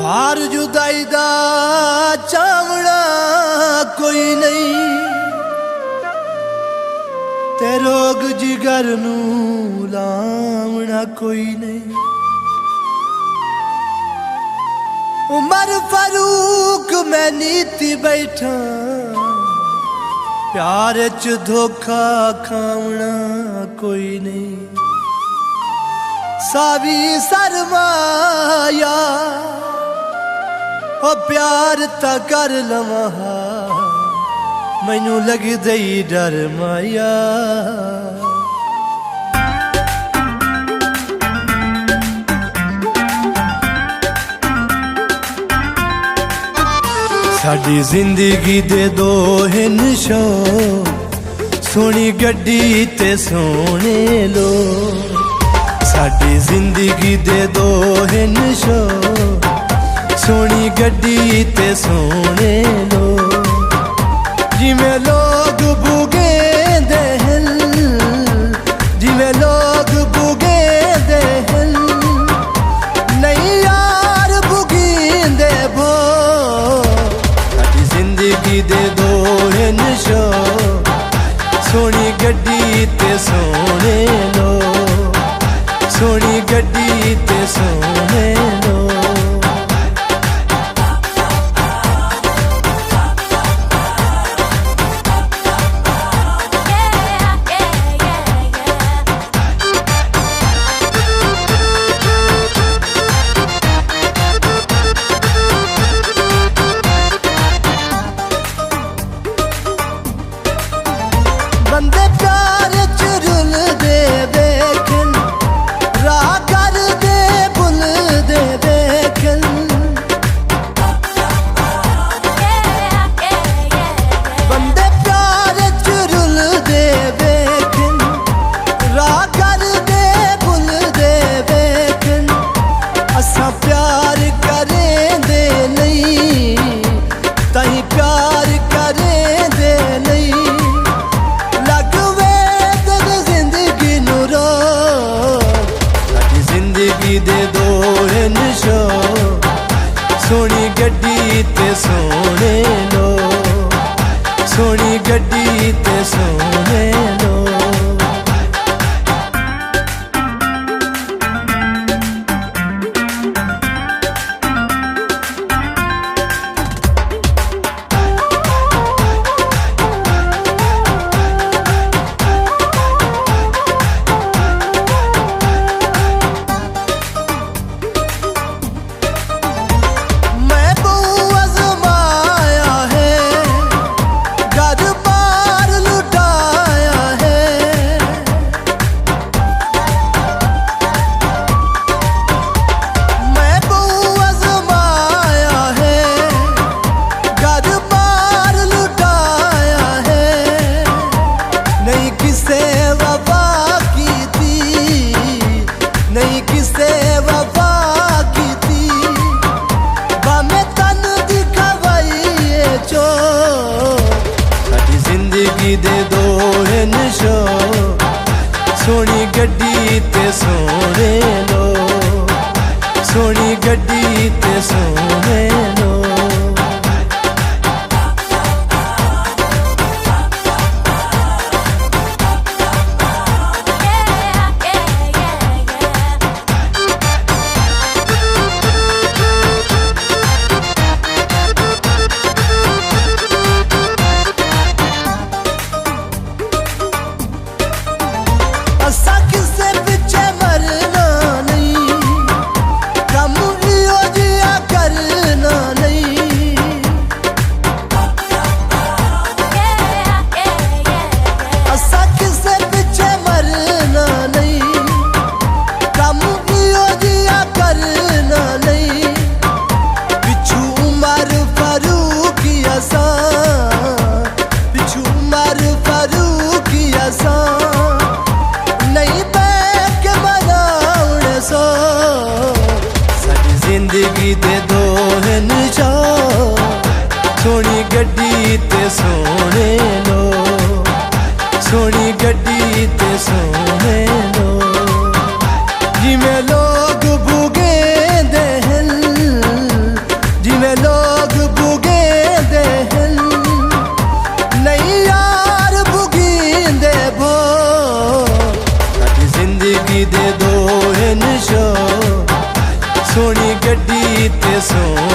हार जुदाई दा चावड़ा कोई नहीं, ते रोग जिगर नू लावना कोई नहीं। उमर फारूक मैं नीति बैठा, प्यार च धोखा खावना कोई नहीं। सावी सरमाया ओ प्यार ता कर लवा, मैनू लग दई डर माया। साडी जिंदगी दे दो हिन शो, सोनी गड्डी ते सोने लो। साडी जिंदगी दे दो हिन शो, सोनी गड्डी ते सोने लो। जिमें लोग बुगे दे हिल, जिमें लोग बुगे दे हिल, नहीं यार बुगी दे भो। साडी जिंदगी दे दो हिन शो, सोनी गड्डी ते सोने लो। सोनी गड्डी ते सोने लो। बंदे प्यार च रुल दे बेखन, राह कर दे बुल दे बेखन। बंदे प्यार च रुल दे बेखन, राह कर दे बुल दे बेखन। असा प्यार करें दे नहीं, ताही प्यार करें दे नहीं। दे दो हिन शो, सोनी गड्डी ते सोने लो। सोनी गड्डी ते सोने लो। नहीं किसे वफा की थी, बामे तन दिखवाइए चो। साडी जिंदगी दे दो हिन शो, सोनी गड्डी ते सोने लो। सोनी गड्डी ते सोने लो। असा किसे पिछे मरना नहीं, कम इहो जिया करना नहीं। असा किसे पिछे मरना नहीं, कम इहो जिया करना नहीं। पिछू उमर फारूक असा, पिछू उमर फारूक असा, नहीं बैठ बनाउण सो। साडी जिंदगी दे दो हिन शो, सोनी गड्डी ते सोने लो। सोनी गड्डी ते सोने लो। जिमें लोग बुगे दे हिल, सोना